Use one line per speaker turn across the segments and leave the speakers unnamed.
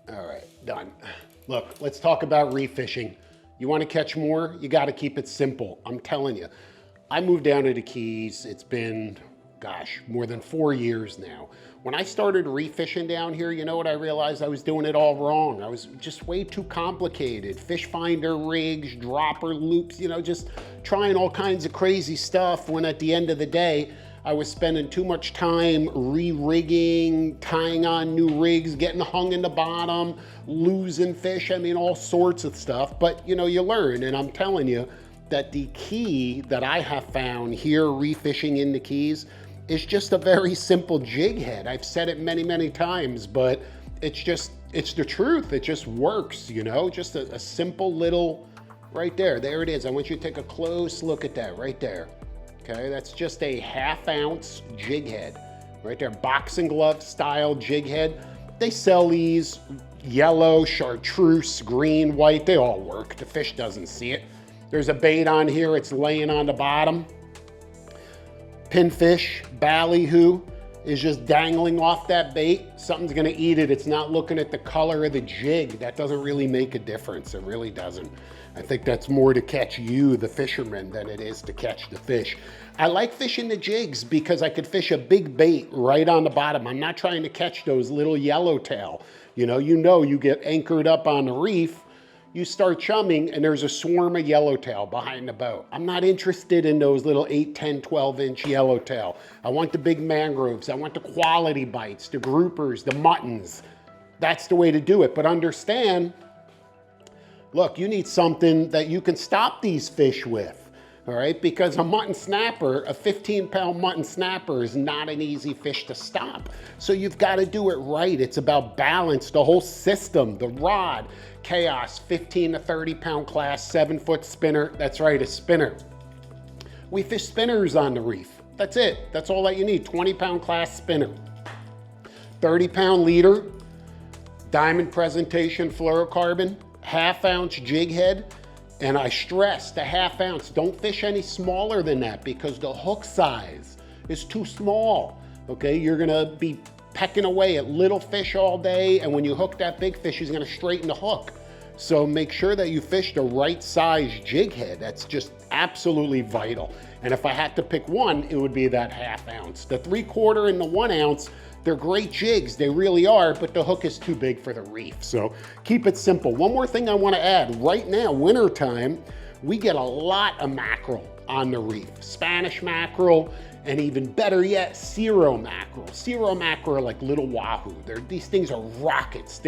All right, done. Look, let's talk about reef fishing. You want to catch more? You got to keep it simple. I'm telling you. I moved down to the Keys. It's been, gosh, more than 4 years now. When I started reef fishing down here, you know what I realized? I was doing it all wrong. I was just way too complicated. Fish finder rigs, dropper loops, you know, just trying all kinds of crazy stuff when at the end of the day, I was spending too much time re-rigging, tying on new rigs, getting hung in the bottom, losing fish. I mean, all sorts of stuff. But, you know, you learn. And I'm telling you that the key that I have found here reef fishing in the Keys is just a very simple jig head. I've said it many, many times, but it's the truth. It just works, you know, just a simple little, right there. There it is. I want you to take a close look at that right there. Okay, that's just a 1/2 ounce jig head right there, boxing glove style jig head. They sell these yellow, chartreuse, green, white, they all work. The fish doesn't see it. There's a bait on here, it's laying on the bottom. Pinfish, ballyhoo is just dangling off that bait. Something's gonna eat it. It's not looking at the color of the jig. That doesn't really make a difference, it really doesn't. I think that's more to catch you, the fisherman, than it is to catch the fish. I like fishing the jigs because I could fish a big bait right on the bottom. I'm not trying to catch those little yellowtail. You know, you get anchored up on the reef, you start chumming and there's a swarm of yellowtail behind the boat. I'm not interested in those little 8, 10, 12-inch yellowtail. I want the big mangroves. I want the quality bites, the groupers, the muttons. That's the way to do it. But understand, look, you need something that you can stop these fish with, all right? Because a mutton snapper, a 15-pound mutton snapper is not an easy fish to stop. So you've got to do it right. It's about balance, the whole system, the rod, chaos, 15 to 30-pound class, 7-foot spinner. That's right, a spinner. We fish spinners on the reef. That's it. That's all that you need, 20-pound class spinner. 30-pound leader, diamond presentation fluorocarbon, 1/2 ounce jig head, and I stress the 1/2 ounce. Don't fish any smaller than that because the hook size is too small, okay? You're gonna be pecking away at little fish all day, and when you hook that big fish, he's gonna straighten the hook. So make sure that you fish the right size jig head. That's just absolutely vital. And if I had to pick one, it would be that 1/2 ounce. The 3/4 and the 1 ounce, they're great jigs, they really are, but the hook is too big for the reef. So keep it simple. One more thing I wanna add, right now, wintertime, we get a lot of mackerel on the reef. Spanish mackerel, and even better yet, Cero mackerel. Cero mackerel are like little wahoo. These things are rockets.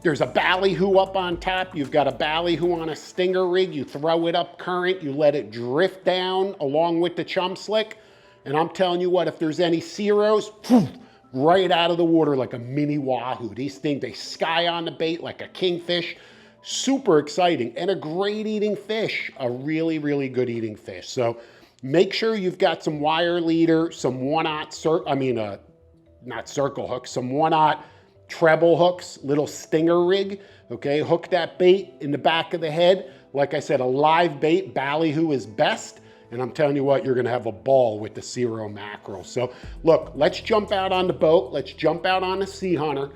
There's a ballyhoo up on top. You've got a ballyhoo on a stinger rig. You throw it up current, you let it drift down along with the chum slick. And I'm telling you what, if there's any Ceros, right out of the water like a mini wahoo. These things, they sky on the bait like a kingfish. Super exciting and a great eating fish. A really, really good eating fish. So make sure you've got some wire leader, some 1/0 not circle hooks, some 1/0 treble hooks, little stinger rig, okay? Hook that bait in the back of the head. Like I said, a live bait, ballyhoo is best. And I'm telling you what, you're gonna have a ball with the Cero mackerel. So look, let's jump out on the boat. Let's jump out on the SeaHunter.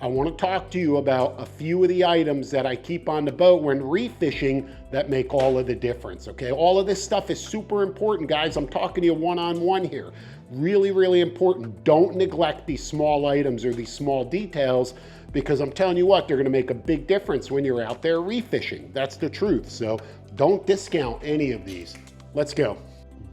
I wanna talk to you about a few of the items that I keep on the boat when reef fishing that make all of the difference, okay? All of this stuff is super important, guys. I'm talking to you one-on-one here. Really, really important. Don't neglect these small items or these small details because I'm telling you what, they're gonna make a big difference when you're out there reef fishing. That's the truth. So don't discount any of these. Let's go.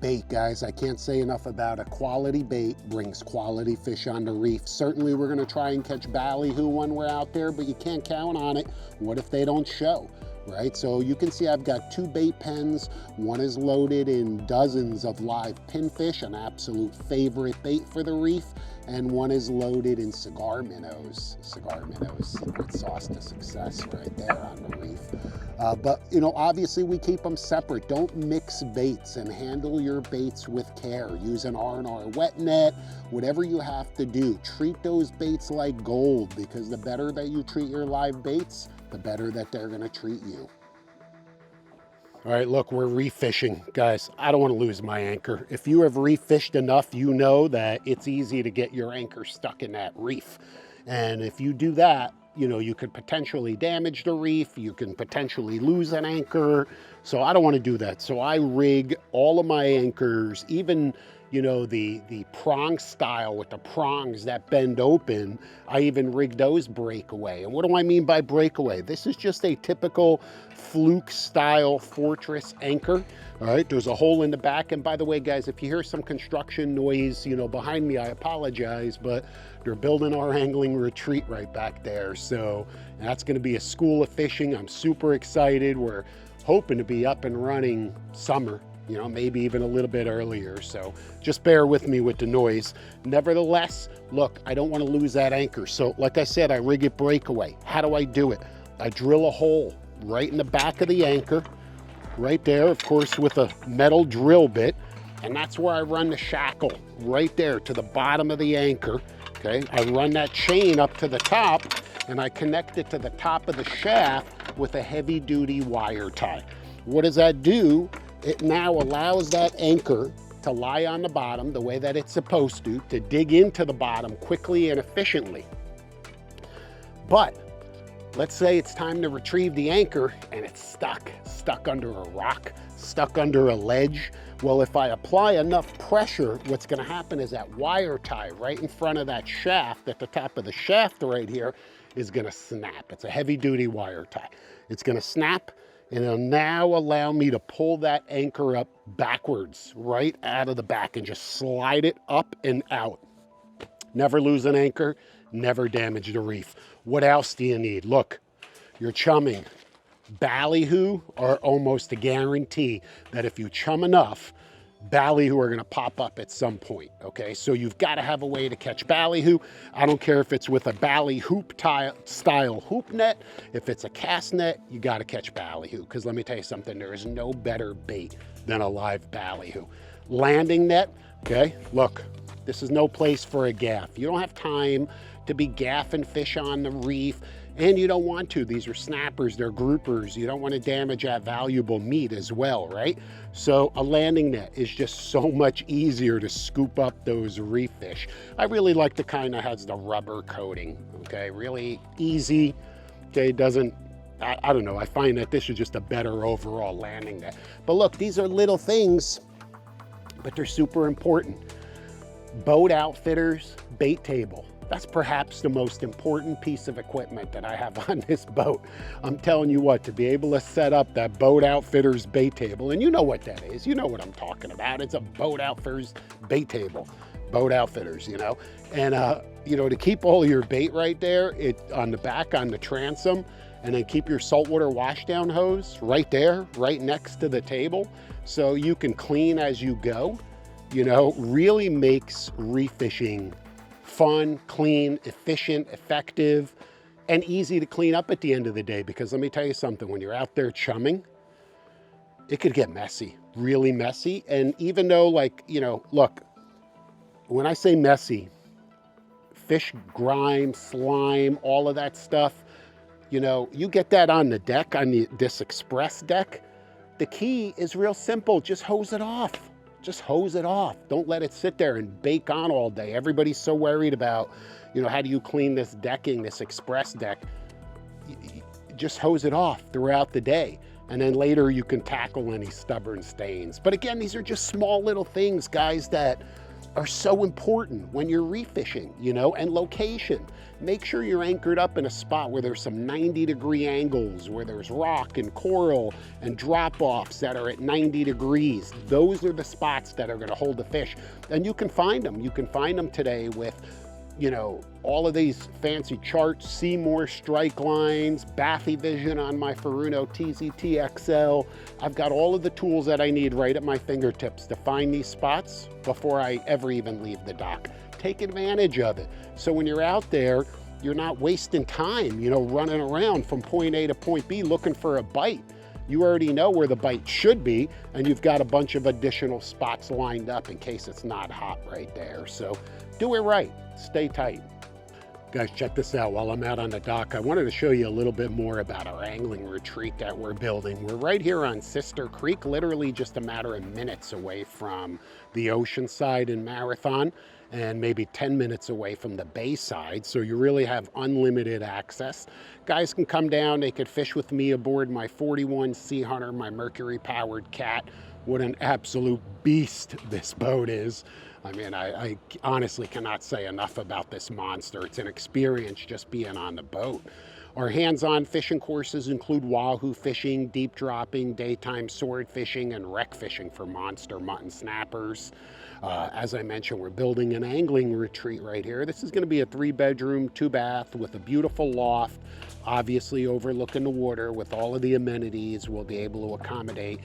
Bait, guys. I can't say enough about it. Quality bait brings quality fish on the reef. Certainly we're gonna try and catch ballyhoo when we're out there, but you can't count on it. What if they don't show, right? So you can see I've got 2 bait pens. One is loaded in dozens of live pinfish, an absolute favorite bait for the reef, and one is loaded in cigar minnows. Cigar minnows, secret sauce to success right there on the reef. But you know, obviously we keep them separate. Don't mix baits and handle your baits with care. Use an R&R wet net, whatever you have to do. Treat those baits like gold because the better that you treat your live baits, the better that they're gonna treat you. All right, look, we're reef fishing. Guys, I don't want to lose my anchor. If you have reef fished enough, you know that it's easy to get your anchor stuck in that reef. And if you do that, you know, you could potentially damage the reef, you can potentially lose an anchor. So I don't want to do that. So I rig all of my anchors, even, you know, the prong style with the prongs that bend open. I even rig those breakaway. And what do I mean by breakaway? This is just a typical fluke style fortress anchor. All right, there's a hole in the back. And by the way, guys, if you hear some construction noise, you know, behind me, I apologize, but they're building our angling retreat right back there. So that's going to be a school of fishing. I'm super excited. We're hoping to be up and running summer, you know, maybe even a little bit earlier. So just bear with me with the noise. Nevertheless, look, I don't want to lose that anchor. So like I said, I rig it breakaway. How do I do it? I drill a hole right in the back of the anchor, right there, of course, with a metal drill bit. And that's where I run the shackle, right there to the bottom of the anchor. Okay, I run that chain up to the top and I connect it to the top of the shaft with a heavy duty wire tie. What does that do? It now allows that anchor to lie on the bottom the way that it's supposed to dig into the bottom quickly and efficiently. But let's say it's time to retrieve the anchor and it's stuck under a rock, stuck under a ledge. Well, if I apply enough pressure, what's going to happen is that wire tie right in front of that shaft at the top of the shaft right here is going to snap. It's a heavy duty wire tie. It's going to snap and it'll now allow me to pull that anchor up backwards right out of the back and just slide it up and out. Never lose an anchor, never damage the reef. What else do you need? Look, you're chumming. Ballyhoo are almost a guarantee that if you chum enough, ballyhoo are going to pop up at some point. Okay, so you've got to have a way to catch ballyhoo. I don't care if it's with a ballyhoop style hoop net, if it's a cast net, you got to catch ballyhoo. Because let me tell you something, there is no better bait than a live ballyhoo. Landing net. Okay, look, this is no place for a gaff. You don't have time to be gaffing fish on the reef. And you don't want to. These are snappers, they're groupers. You don't want to damage that valuable meat as well, right? So a landing net is just so much easier to scoop up those reef fish. I really like the kind that has the rubber coating, okay? Really easy, okay? Doesn't, I don't know, I find that this is just a better overall landing net. But look, these are little things, but they're super important. Boat outfitters, bait table. That's perhaps the most important piece of equipment that I have on this boat. I'm telling you what, to be able to set up that boat outfitter's bait table, and you know what that is, you know what I'm talking about. It's a boat outfitter's bait table, boat outfitters, you know. And, you know, to keep all your bait right there, on the back, on the transom, and then keep your saltwater washdown hose right there, right next to the table, so you can clean as you go, you know, really makes reef fishing fun, clean, efficient, effective, and easy to clean up at the end of the day. Because let me tell you something, when you're out there chumming, it could get messy, really messy. And even though, like, you know, look, when I say messy, fish grime, slime, all of that stuff, you know, you get that on the deck, on this express deck. The key is real simple, just hose it off. Just hose it off. Don't let it sit there and bake on all day. Everybody's so worried about, you know, how do you clean this decking, this express deck? Just hose it off throughout the day. And then later you can tackle any stubborn stains. But again, these are just small little things, guys, that are so important when you're reef fishing, you know, and location. Make sure you're anchored up in a spot where there's some 90-degree angles, where there's rock and coral and drop-offs that are at 90 degrees. Those are the spots that are going to hold the fish. And you can find them. You can find them today with, you know, all of these fancy charts, Seymour strike lines, Baffy Vision on my Furuno TZT XL. I've got all of the tools that I need right at my fingertips to find these spots before I ever even leave the dock. Take advantage of it. So when you're out there, you're not wasting time, you know, running around from point A to point B looking for a bite. You already know where the bite should be, and you've got a bunch of additional spots lined up in case it's not hot right there. So do it right, stay tight. Guys, check this out. While I'm out on the dock, I wanted to show you a little bit more about our angling retreat that we're building. We're right here on Sister Creek, literally just a matter of minutes away from the ocean side in Marathon and maybe 10 minutes away from the bay side. So you really have unlimited access. Guys can come down, they could fish with me aboard my 41 SeaHunter, my Mercury powered cat. What an absolute beast this boat is. I mean, I honestly cannot say enough about this monster. It's an experience just being on the boat. Our hands-on fishing courses include wahoo fishing, deep dropping, daytime sword fishing, and wreck fishing for monster mutton snappers. As I mentioned, we're building an angling retreat right here. This is going to be a 3-bedroom, 2-bath with a beautiful loft, obviously overlooking the water with all of the amenities. We'll be able to accommodate,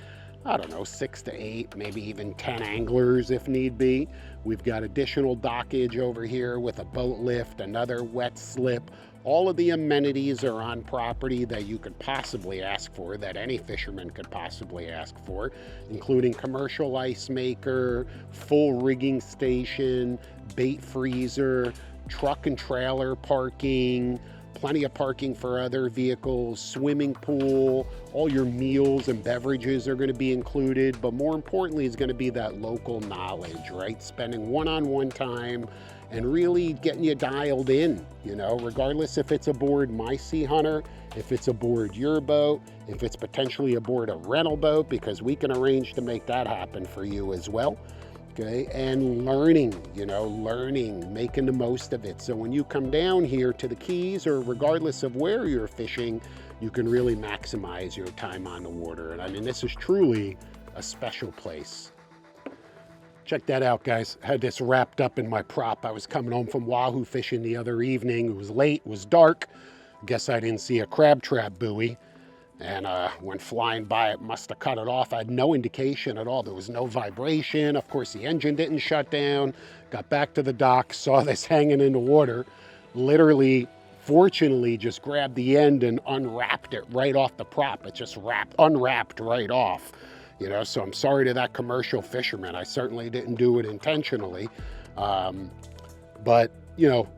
I don't know, 6 to 8, maybe even 10 anglers if need be. We've got additional dockage over here with a boat lift, another wet slip. All of the amenities are on property that you could possibly ask for, that any fisherman could possibly ask for, including commercial ice maker, full rigging station, bait freezer, truck and trailer parking, plenty of parking for other vehicles, swimming pool, all your meals and beverages are going to be included, but more importantly is going to be that local knowledge, right? Spending one-on-one time and really getting you dialed in, you know, regardless if it's aboard my SeaHunter, if it's aboard your boat, if it's potentially aboard a rental boat, because we can arrange to make that happen for you as well. Okay, and learning, you know, making the most of it. So when you come down here to the Keys, or regardless of where you're fishing, you can really maximize your time on the water. And I mean, this is truly a special place. Check that out, guys. I had this wrapped up in my prop. I was coming home from wahoo fishing the other evening. It was late, it was dark. Guess I didn't see a crab trap buoy. And went flying by, it must have cut it off. I had no indication at all. There was no vibration. Of course, the engine didn't shut down. Got back to the dock, saw this hanging in the water. Literally, fortunately, just grabbed the end and unwrapped it right off the prop. It just unwrapped right off. You know, so I'm sorry to that commercial fisherman. I certainly didn't do it intentionally. But, you know,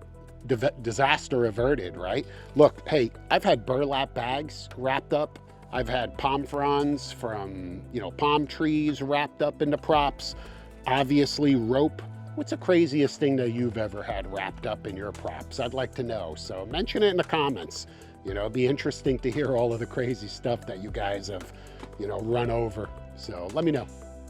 disaster averted, right? Look, hey, I've had burlap bags wrapped up. I've had palm fronds from, you know, palm trees wrapped up into props. Obviously, rope. What's the craziest thing that you've ever had wrapped up in your props? I'd like to know. So mention it in the comments. You know, it'd be interesting to hear all of the crazy stuff that you guys have, you know, run over. So let me know.